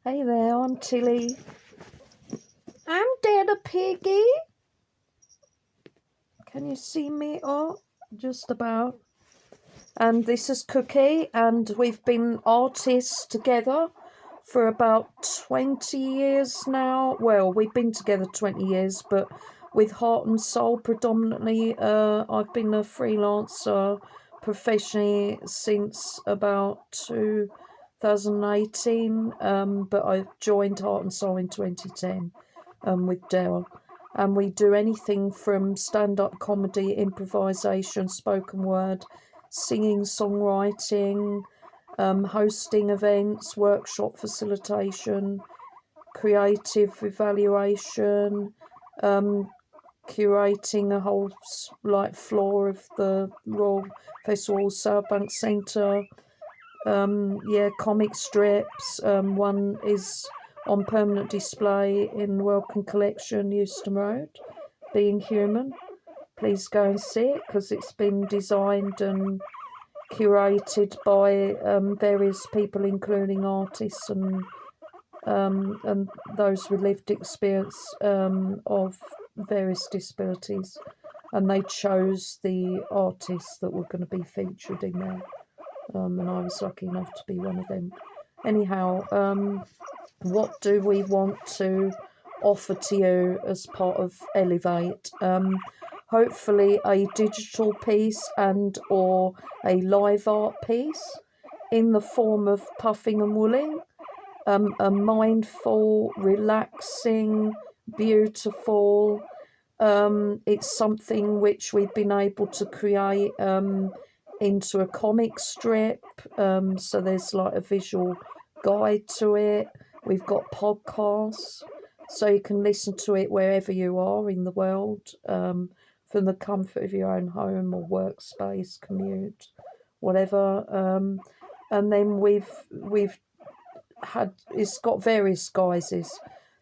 Hey there, I'm Tilley. I'm Dada Piggy. Can you see me? Oh, just about. And this is Cookie, and we've been artists together for about 20 years now. Well, we've been together 20 years, but with Heart and Soul predominantly. I've been a freelancer professionally since about 2018, but I joined Heart and Soul in 2010 with Dell. And we do anything from stand-up comedy, improvisation, spoken word, singing, songwriting, hosting events, workshop facilitation, creative evaluation, curating a whole floor of the Royal Festival South Bank Centre. Comic strips. One is on permanent display in Welcome Collection, Euston Road, Being Human. Please go and see it because it's been designed and curated by various people, including artists and those with lived experience of various disabilities. And they chose the artists that were going to be featured in there. And I was lucky enough to be one of them. Anyhow, what do we want to offer to you as part of Elevate? Hopefully a digital piece and or a live art piece in the form of puffing and wooling, a mindful, relaxing, beautiful. It's something which we've been able to create into a comic strip, so there's like a visual guide to it. We've got podcasts, so you can listen to it wherever you are in the world, from the comfort of your own home or workspace, commute, whatever. And then we've had, it's got various guises.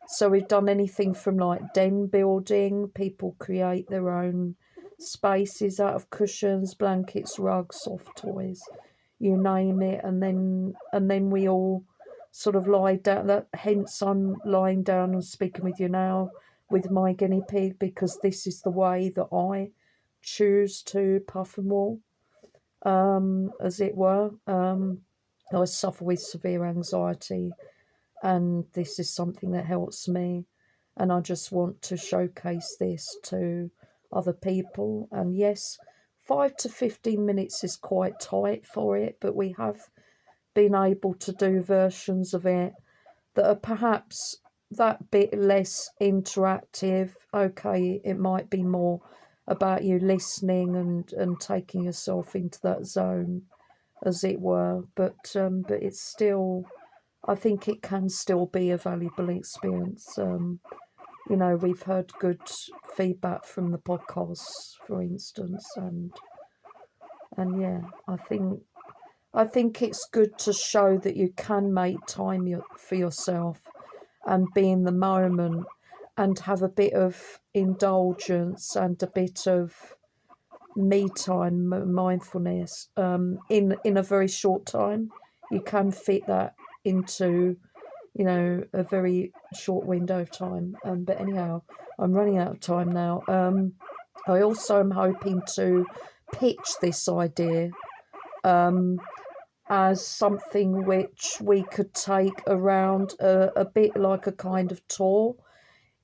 So we've done anything from like den building. People create their own spaces out of cushions, blankets, rugs, soft toys, you name it. And then we all sort of lie down. That hence I'm lying down and speaking with you now with my guinea pig, because this is the way that I choose to puff and wool, as it were. I suffer with severe anxiety, and this is something that helps me, and I just want to showcase this to other people. And yes, 5 to 15 minutes is quite tight for it, but we have been able to do versions of it that are perhaps that bit less interactive. Okay, it might be more about you listening and taking yourself into that zone, as it were, but it's still, I think it can still be a valuable experience. We've heard good feedback from the podcasts, for instance, and yeah, I think it's good to show that you can make time for yourself and be in the moment and have a bit of indulgence and a bit of me time, mindfulness, in a very short time. You can fit that into a very short window of time. But anyhow, I'm running out of time now. I also am hoping to pitch this idea as something which we could take around a bit like a kind of tour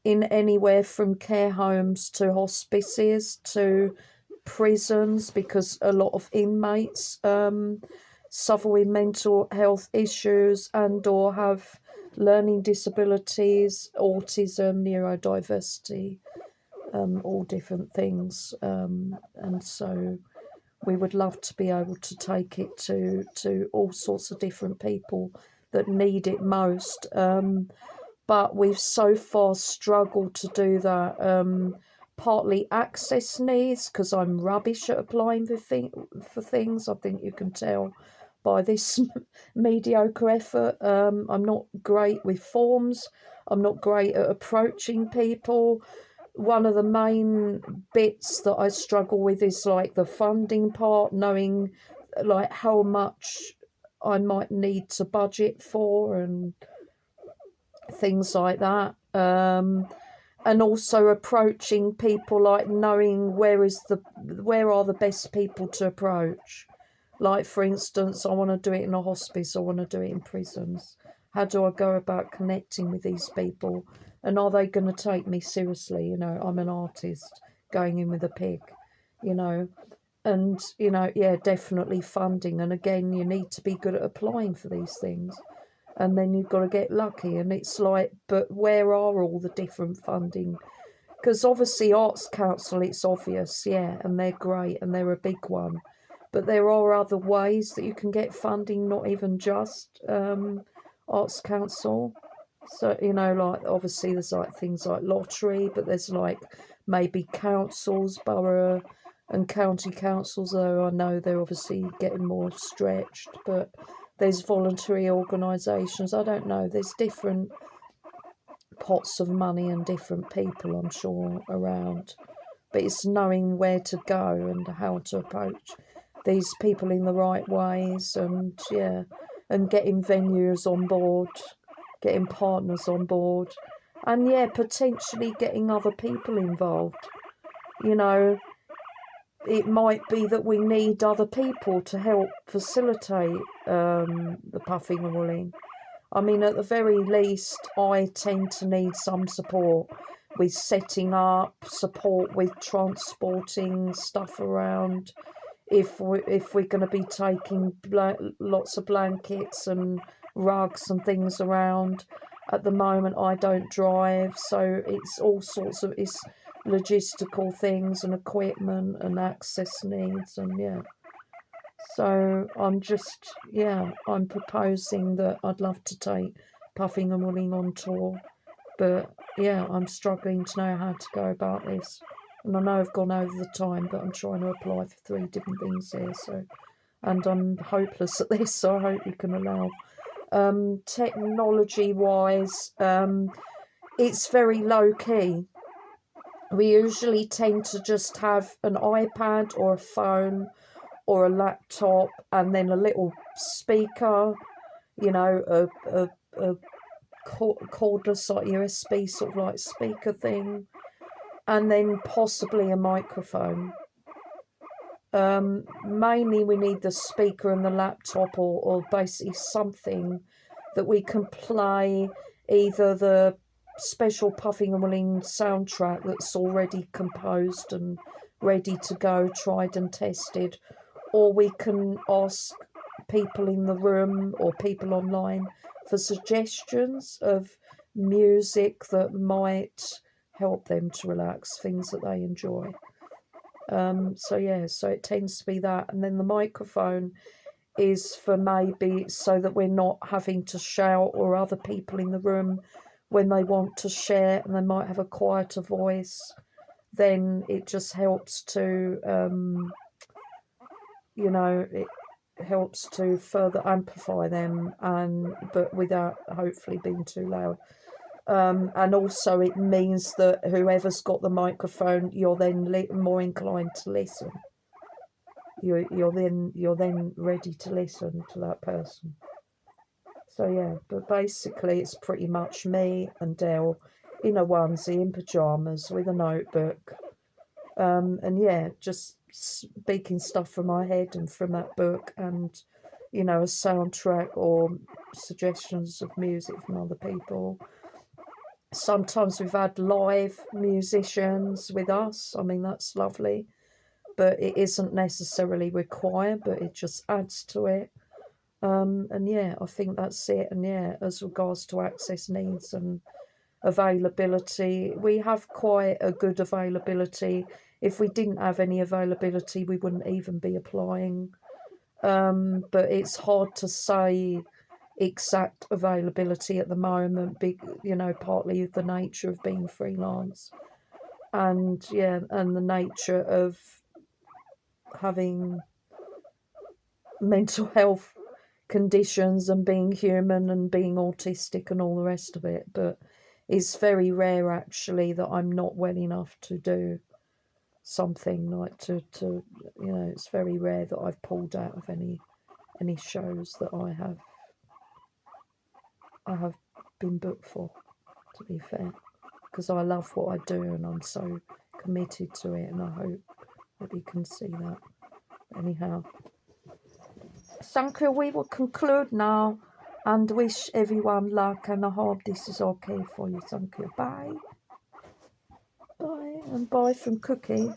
in anywhere from care homes to hospices to prisons, because a lot of inmates suffer with mental health issues and or have learning disabilities, autism, neurodiversity, all different things. And so we would love to be able to take it to all sorts of different people that need it most. But we've so far struggled to do that. Partly access needs, because I'm rubbish at applying for things. I think you can tell by this mediocre effort. I'm not great with forms. I'm not great at approaching people. One of the main bits that I struggle with is like the funding part, knowing like how much I might need to budget for, and things like that. And also approaching people, like knowing where are the best people to approach. Like, for instance, I want to do it in a hospice, I want to do it in prisons. How do I go about connecting with these people? And are they going to take me seriously? You know, I'm an artist going in with a pig, you know. And, you know, yeah, definitely funding. And again, you need to be good at applying for these things. And then you've got to get lucky. And it's like, but where are all the different funding? Because obviously, Arts Council, it's obvious, yeah, and they're great and they're a big one. But there are other ways that you can get funding, not even just Arts Council. So, you know, like, obviously there's like things like lottery, but there's like maybe councils, borough and county councils, though I know they're obviously getting more stretched, but there's voluntary organisations. I don't know, there's different pots of money and different people, I'm sure, around. But it's knowing where to go and how to approach these people in the right ways, and yeah, and getting venues on board, getting partners on board, and yeah, potentially getting other people involved. You know, it might be that we need other people to help facilitate the puffing and woolling. I mean, at the very least, I tend to need some support with setting up, support with transporting stuff around. If we're going to be taking lots of blankets and rugs and things around. At the moment, I don't drive, so it's all sorts of logistical things and equipment and access needs, and yeah. So I'm proposing that I'd love to take Puffing and Woolling on tour, but yeah, I'm struggling to know how to go about this. And I know I've gone over the time, but I'm trying to apply for 3 different things here, so, and I'm hopeless at this, so I hope you can allow. Technology-wise, it's very low-key. We usually tend to just have an iPad or a phone or a laptop, and then a little speaker, you know, a cordless like USB sort of like speaker thing, and then possibly a microphone. Mainly we need the speaker and the laptop, or basically something that we can play either the special Puffing and Woolling soundtrack that's already composed and ready to go, tried and tested, or we can ask people in the room or people online for suggestions of music that might help them to relax, things that they enjoy. So it tends to be that. And then the microphone is for maybe so that we're not having to shout, or other people in the room, when they want to share and they might have a quieter voice, then it just helps to, it helps to further amplify them, but without hopefully being too loud. And also it means that whoever's got the microphone, you're then more inclined to listen. You're then ready to listen to that person. So yeah, but basically it's pretty much me and Dell in a onesie, in pyjamas, with a notebook, and yeah, just speaking stuff from my head and from that book, and a soundtrack or suggestions of music from other people. Sometimes we've had live musicians with us. I mean, that's lovely, but it isn't necessarily required, but it just adds to it. And yeah, I think that's it. And yeah, as regards to access needs and availability, we have quite a good availability. If we didn't have any availability, we wouldn't even be applying. But it's hard to say exact availability at the moment, partly the nature of being freelance, and the nature of having mental health conditions and being human and being autistic and all the rest of it. But it's very rare actually that I'm not well enough to do something like to it's very rare that I've pulled out of any shows that I have been booked for. to be fair, because I love what I do and I'm so committed to it, and I hope that you can see that. Anyhow, thank you. We will conclude now and wish everyone luck, and I hope this is okay for you. Thank you. Bye. Bye, and bye from Cookie.